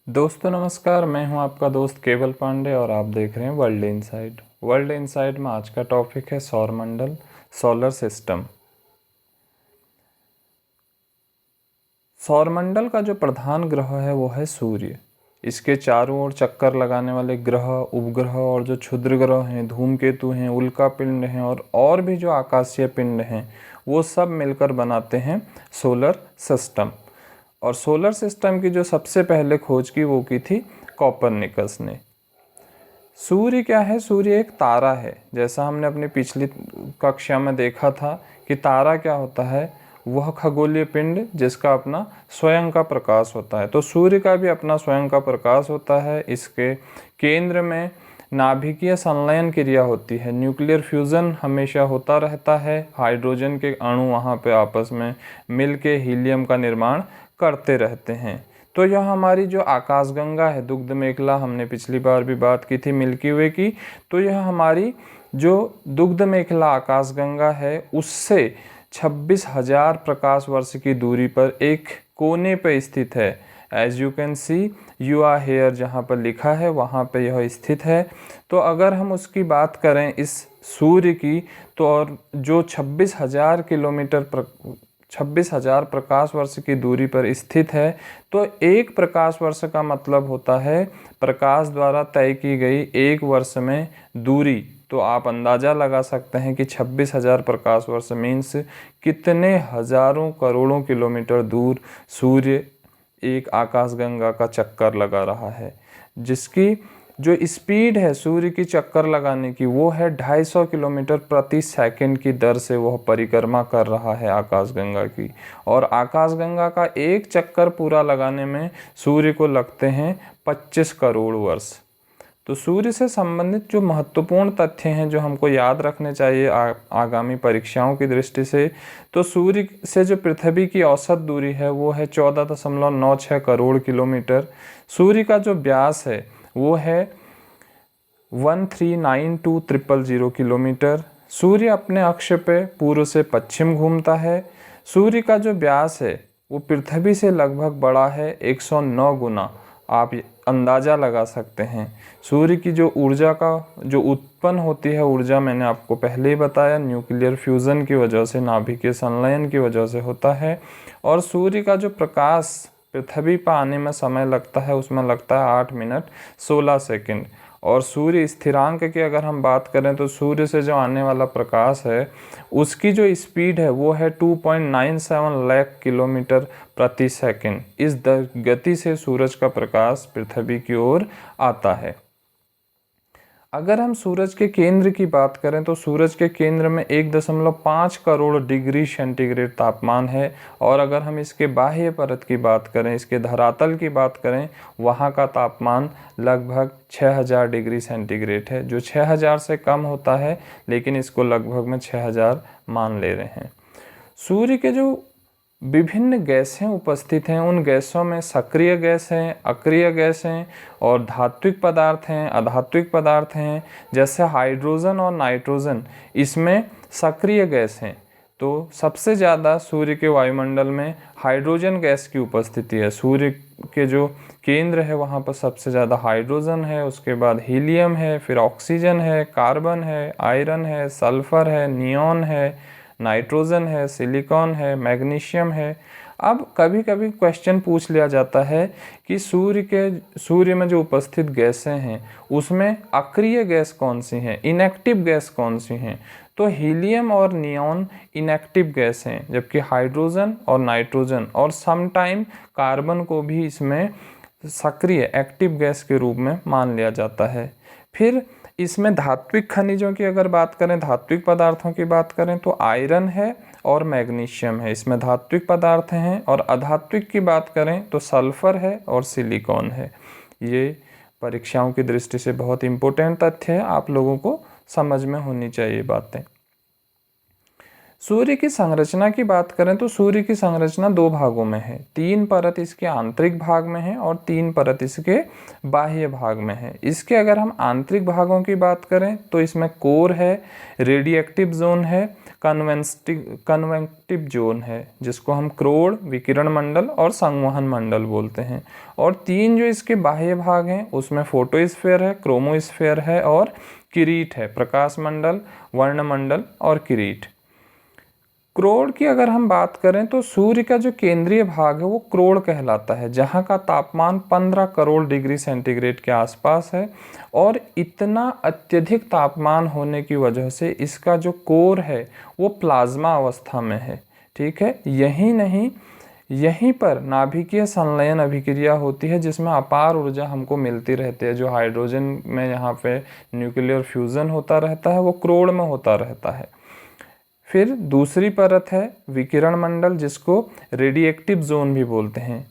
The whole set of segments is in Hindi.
दोस्तों नमस्कार, मैं हूं आपका दोस्त केवल पांडे और आप देख रहे हैं वर्ल्ड इनसाइड। वर्ल्ड इनसाइड में आज का टॉपिक है सौरमंडल, सोलर सिस्टम। सौरमंडल का जो प्रधान ग्रह है वो है सूर्य। इसके चारों ओर चक्कर लगाने वाले ग्रह, उपग्रह और जो क्षुद्र ग्रह हैं, धूमकेतु हैं, उल्का पिंड हैं और भी जो आकाशीय पिंड हैं, वो सब मिलकर बनाते हैं सोलर सिस्टम। और सोलर सिस्टम की जो सबसे पहले खोज की वो की थी कोपरनिकस ने। सूर्य क्या है? सूर्य एक तारा है। जैसा हमने अपनी पिछली कक्षा में देखा था कि तारा क्या होता है, वह खगोलीय पिंड जिसका अपना स्वयं का प्रकाश होता है। तो सूर्य का भी अपना स्वयं का प्रकाश होता है। इसके केंद्र में नाभिकीय संलयन क्रिया होती है, न्यूक्लियर फ्यूजन हमेशा होता रहता है। हाइड्रोजन के अणु वहाँ पे आपस में मिलके हीलियम का निर्माण करते रहते हैं। तो यह हमारी जो आकाशगंगा है, दुग्ध मेखला, हमने पिछली बार भी बात की थी मिल्की वे की, तो यह हमारी जो दुग्ध मेखला आकाशगंगा है उससे 26,000 प्रकाश वर्ष की दूरी पर एक कोने पर स्थित है। As you can see you are here, जहाँ पर लिखा है वहाँ पर यह स्थित है। तो अगर हम उसकी बात करें इस सूर्य की, तो और जो 26,000 प्रकाश वर्ष की दूरी पर स्थित है, तो एक प्रकाश वर्ष का मतलब होता है प्रकाश द्वारा तय की गई एक वर्ष में दूरी। तो आप अंदाज़ा लगा सकते हैं कि 26,000 प्रकाश वर्ष मीन्स कितने हजारों करोड़ों किलोमीटर दूर सूर्य एक आकाशगंगा का चक्कर लगा रहा है, जिसकी जो स्पीड है सूर्य की चक्कर लगाने की वो है 250 किलोमीटर प्रति सेकंड की दर से वह परिक्रमा कर रहा है आकाशगंगा की। और आकाशगंगा का एक चक्कर पूरा लगाने में सूर्य को लगते हैं 25 करोड़ वर्ष। तो सूर्य से संबंधित जो महत्वपूर्ण तथ्य हैं जो हमको याद रखने चाहिए आगामी परीक्षाओं की दृष्टि से, तो सूर्य से जो पृथ्वी की औसत दूरी है वो है 14.96 करोड़ किलोमीटर। सूर्य का जो व्यास है वो है 1392000 किलोमीटर। सूर्य अपने अक्ष पे पूर्व से पश्चिम घूमता है। सूर्य का जो व्यास है वो पृथ्वी से लगभग बड़ा है 109 गुना। आप अंदाज़ा लगा सकते हैं। सूर्य की जो ऊर्जा का जो उत्पन्न होती है ऊर्जा, मैंने आपको पहले ही बताया, न्यूक्लियर फ्यूज़न की वजह से, नाभिकीय संलयन की वजह से होता है। और सूर्य का जो प्रकाश पृथ्वी पर आने में समय लगता है उसमें लगता है 8 मिनट 16 सेकंड। और सूर्य स्थिरांक की अगर हम बात करें तो सूर्य से जो आने वाला प्रकाश है उसकी जो स्पीड है वो है 2.97 लाख किलोमीटर प्रति सेकंड। इस गति से सूरज का प्रकाश पृथ्वी की ओर आता है। अगर हम सूरज के केंद्र की बात करें तो सूरज के केंद्र में 1.5 करोड़ डिग्री सेंटीग्रेड तापमान है। और अगर हम इसके बाह्य परत की बात करें, इसके धरातल की बात करें, वहाँ का तापमान लगभग 6000 डिग्री सेंटीग्रेड है, जो 6000 से कम होता है लेकिन इसको लगभग में 6000 मान ले रहे हैं। सूर्य के जो विभिन्न गैसें उपस्थित हैं, उन गैसों में सक्रिय गैस हैं, अक्रिय गैस हैं और धात्विक पदार्थ हैं, अधात्विक पदार्थ हैं। जैसे हाइड्रोजन और नाइट्रोजन इसमें सक्रिय गैस हैं। तो सबसे ज़्यादा सूर्य के वायुमंडल में हाइड्रोजन गैस की उपस्थिति है। सूर्य के जो केंद्र है वहाँ पर सबसे ज़्यादा हाइड्रोजन है, उसके बाद हीलियम है, फिर ऑक्सीजन है, कार्बन है, आयरन है, सल्फर है, नियॉन है, नाइट्रोजन है, सिलिकॉन है, मैग्नीशियम है। अब कभी कभी क्वेश्चन पूछ लिया जाता है कि सूर्य में जो उपस्थित गैसें हैं उसमें अक्रिय गैस कौन सी हैं, इनएक्टिव गैस कौन सी हैं। तो हीलियम और नियॉन इनएक्टिव गैस हैं, जबकि हाइड्रोजन और नाइट्रोजन और समटाइम कार्बन को भी इसमें सक्रिय एक्टिव गैस के रूप में मान लिया जाता है। फिर इसमें धात्विक खनिजों की अगर बात करें, धात्विक पदार्थों की बात करें तो आयरन है और मैग्नीशियम है, इसमें धात्विक पदार्थ हैं। और अधात्विक की बात करें तो सल्फर है और सिलिकॉन है। ये परीक्षाओं की दृष्टि से बहुत इंपॉर्टेंट तथ्य है, आप लोगों को समझ में होनी चाहिए बातें। सूर्य की संरचना की बात करें तो सूर्य की संरचना 2 भागों में है। 3 परत इसके आंतरिक भाग में है और 3 परत इसके बाह्य भाग में है। इसके अगर हम आंतरिक भागों की बात करें तो इसमें कोर है, रेडिएक्टिव जोन है, कन्वेक्टिव जोन है, जिसको हम क्रोड़, विकिरण मंडल और संवहन मंडल बोलते हैं। और 3 जो इसके बाह्य भाग हैं उसमें फोटोस्फीयर है, क्रोमोस्फीयर है और किरीट है, प्रकाश मंडल, वर्णमंडल और किरीट। क्रोड़ की अगर हम बात करें तो सूर्य का जो केंद्रीय भाग है वो क्रोड़ कहलाता है, जहाँ का तापमान 15 करोड़ डिग्री सेंटीग्रेड के आसपास है। और इतना अत्यधिक तापमान होने की वजह से इसका जो कोर है वो प्लाज्मा अवस्था में है। ठीक है, यही नहीं, यहीं पर नाभिकीय संलयन अभिक्रिया होती है जिसमें अपार ऊर्जा हमको मिलती रहती है। जो हाइड्रोजन में यहाँ पे न्यूक्लियर फ्यूजन होता रहता है वो क्रोड़ में होता रहता है। फिर दूसरी परत है विकिरण मंडल, जिसको रेडिएक्टिव जोन भी बोलते हैं।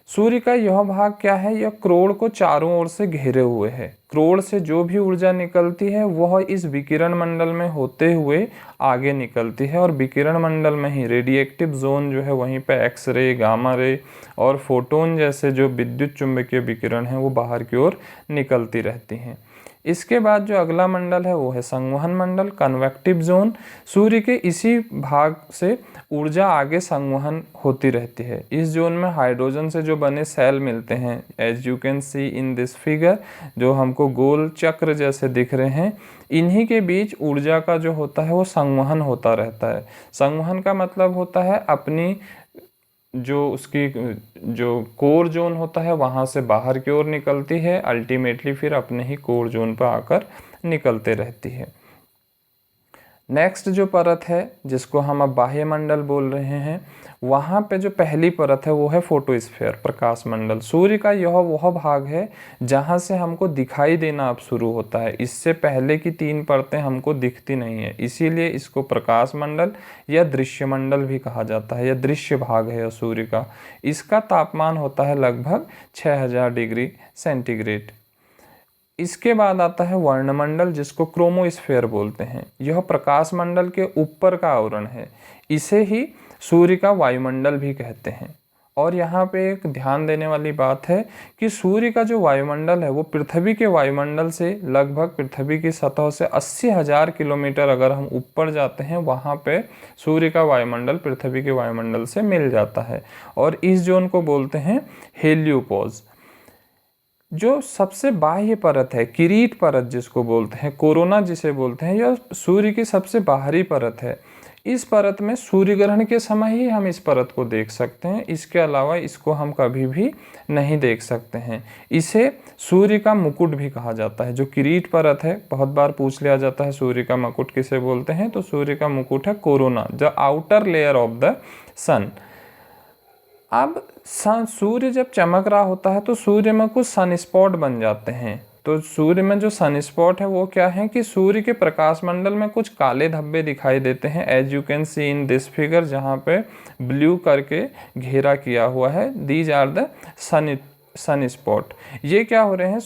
सूर्य का यह भाग क्या है, यह क्रोड़ को चारों ओर से घेरे हुए है। क्रोड़ से जो भी ऊर्जा निकलती है वह इस विकिरण मंडल में होते हुए आगे निकलती है, और विकिरण मंडल में ही रेडिएक्टिव जोन जो है वहीं पे एक्सरे, गामा रे और फोटोन जैसे जो विद्युत चुंबकीय विकिरण है वो बाहर की ओर निकलती रहती हैं। इसके बाद जो अगला मंडल है वो है संवहन मंडल, कन्वेक्टिव जोन। सूर्य के इसी भाग से ऊर्जा आगे संवहन होती रहती है। इस जोन में हाइड्रोजन से जो बने सेल मिलते हैं, as you can see in this figure, जो हमको गोल चक्र जैसे दिख रहे हैं, इन्हीं के बीच ऊर्जा का जो होता है वो संवहन होता रहता है। संवहन का मतलब होता है अपनी जो उसकी जो कोर जोन होता है वहाँ से बाहर की ओर निकलती है, अल्टीमेटली फिर अपने ही कोर जोन पर आकर निकलते रहती है। नेक्स्ट जो परत है जिसको हम अब बाह्य मंडल बोल रहे हैं, वहाँ पे जो पहली परत है वो है फोटोस्फीयर, प्रकाश मंडल। सूर्य का यह वह भाग है जहाँ से हमको दिखाई देना अब शुरू होता है। इससे पहले की 3 परतें हमको दिखती नहीं है, इसीलिए इसको प्रकाश मंडल या दृश्य मंडल भी कहा जाता है। यह दृश्य भाग है सूर्य का। इसका तापमान होता है लगभग 6000 डिग्री सेंटीग्रेड। इसके बाद आता है वर्णमंडल, जिसको क्रोमोस्फीयर बोलते हैं। यह प्रकाश मंडल के ऊपर का आवरण है। इसे ही सूर्य का वायुमंडल भी कहते हैं। और यहाँ पे एक ध्यान देने वाली बात है कि सूर्य का जो वायुमंडल है वो पृथ्वी के वायुमंडल से लगभग पृथ्वी की सतह से 80,000 किलोमीटर अगर हम ऊपर जाते हैं, वहाँ पे सूर्य का वायुमंडल पृथ्वी के वायुमंडल से मिल जाता है। और इस जोन को बोलते हैं हेलियोपोज। जो सबसे बाह्य परत है, किरीट परत जिसको बोलते हैं, कोरोना जिसे बोलते हैं, यह सूर्य की सबसे बाहरी परत है। इस परत में सूर्य ग्रहण के समय ही हम इस परत को देख सकते हैं, इसके अलावा इसको हम कभी भी नहीं देख सकते हैं। इसे सूर्य का मुकुट भी कहा जाता है। जो किरीट परत है, बहुत बार पूछ लिया जाता है सूर्य का मुकुट किसे बोलते हैं, तो सूर्य का मुकुट है corona, the outer layer of the sun. अब सूर्य जब चमक रहा होता है तो सूर्य में कुछ सन स्पॉट बन जाते हैं। तो सूर्य में जो सन स्पॉट है वो क्या है कि सूर्य के प्रकाश मंडल में कुछ काले धब्बे दिखाई देते हैं, as you can see in this figure, जहाँ पे ब्लू करके घेरा किया हुआ है। These are the sun spot. ये क्या हो रहे हैं,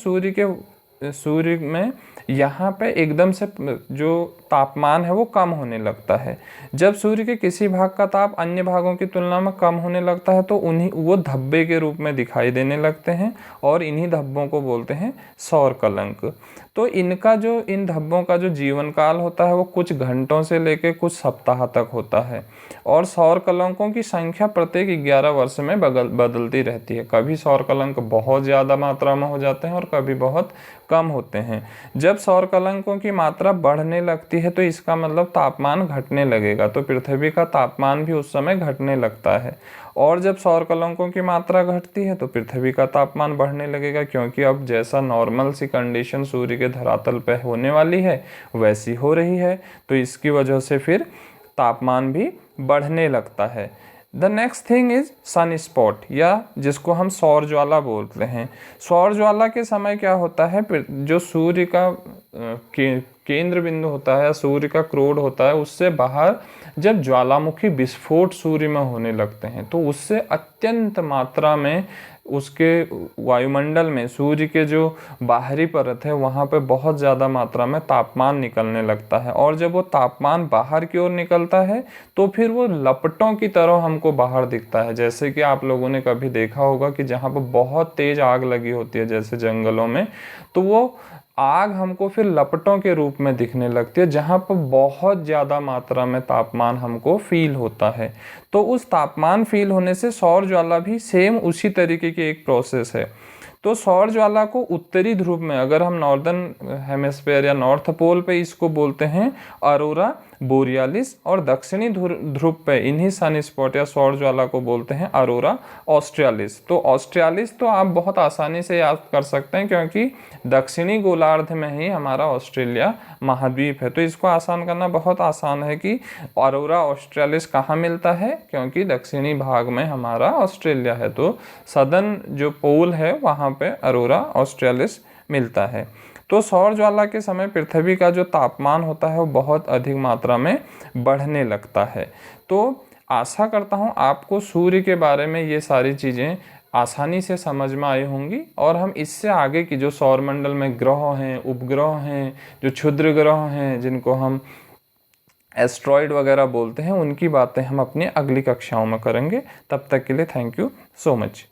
सूर्य में यहाँ पे एकदम से जो तापमान है वो कम होने लगता है। जब सूर्य के किसी भाग का ताप अन्य भागों की तुलना में कम होने लगता है तो वो धब्बे के रूप में दिखाई देने लगते हैं, और इन्हीं धब्बों को बोलते हैं सौर कलंक। तो इन धब्बों का जो जीवन काल होता है वो कुछ घंटों से लेकर कुछ सप्ताह तक होता है, और सौर कलंकों की संख्या प्रत्येक 11 वर्ष में बदलती रहती है। कभी सौर कलंक बहुत ज़्यादा मात्रा में हो जाते हैं और कभी बहुत कम होते हैं। जब सौर कलंकों की मात्रा बढ़ने लगती है तो इसका मतलब तापमान घटने लगेगा, तो पृथ्वी का तापमान भी उस समय घटने लगता है। और जब सौर कलंकों की मात्रा घटती है तो पृथ्वी का तापमान बढ़ने लगेगा, क्योंकि अब जैसा नॉर्मल सी कंडीशन सूर्य के धरातल पर होने वाली है वैसी हो रही है, तो इसकी वजह से फिर तापमान भी बढ़ने लगता है। The next thing is sun spot, या जिसको हम सौर ज्वाला बोलते हैं। सौर ज्वाला के समय क्या होता है, जो सूर्य का केंद्र बिंदु होता है, सूर्य का क्रोड होता है, उससे बाहर जब ज्वालामुखी विस्फोट सूर्य में होने लगते हैं तो उससे अत्यंत मात्रा में उसके वायुमंडल में, सूर्य के जो बाहरी परत है वहाँ पे बहुत ज़्यादा मात्रा में तापमान निकलने लगता है, और जब वो तापमान बाहर की ओर निकलता है तो फिर वो लपटों की तरह हमको बाहर दिखता है। जैसे कि आप लोगों ने कभी देखा होगा कि जहाँ पर बहुत तेज आग लगी होती है जैसे जंगलों में, तो वो आग हमको फिर लपटों के रूप में दिखने लगती है, जहाँ पर बहुत ज़्यादा मात्रा में तापमान हमको फील होता है। तो उस तापमान फील होने से सौर ज्वाला भी सेम उसी तरीके की एक प्रोसेस है। तो सौर ज्वाला को उत्तरी ध्रुव में, अगर हम नॉर्दर्न हेमिस्फेयर या नॉर्थ पोल पे इसको बोलते हैं अरोरा बोरियालिस, और दक्षिणी ध्रुव पे इन्हीं सन स्पॉट या सौर ज्वाला को बोलते हैं अरोरा ऑस्ट्रियालिस। तो ऑस्ट्रियालिस तो आप बहुत आसानी से याद कर सकते हैं, क्योंकि दक्षिणी गोलार्ध में ही हमारा ऑस्ट्रेलिया महाद्वीप है। तो इसको आसान करना बहुत आसान है कि अरोरा ऑस्ट्रियालिस कहाँ मिलता है, क्योंकि दक्षिणी भाग में हमारा ऑस्ट्रेलिया है, तो सदर्न जो पोल है वहाँ पे अरोरा ऑस्ट्रियालिस मिलता है। तो सौर ज्वाला के समय पृथ्वी का जो तापमान होता है वो बहुत अधिक मात्रा में बढ़ने लगता है। तो आशा करता हूँ आपको सूर्य के बारे में ये सारी चीज़ें आसानी से समझ में आई होंगी, और हम इससे आगे की जो सौरमंडल में ग्रह हैं, उपग्रह हैं, जो क्षुद्र ग्रह हैं जिनको हम एस्ट्रॉयड वगैरह बोलते हैं, उनकी बातें हम अपनी अगली कक्षाओं में करेंगे। तब तक के लिए थैंक यू सो मच।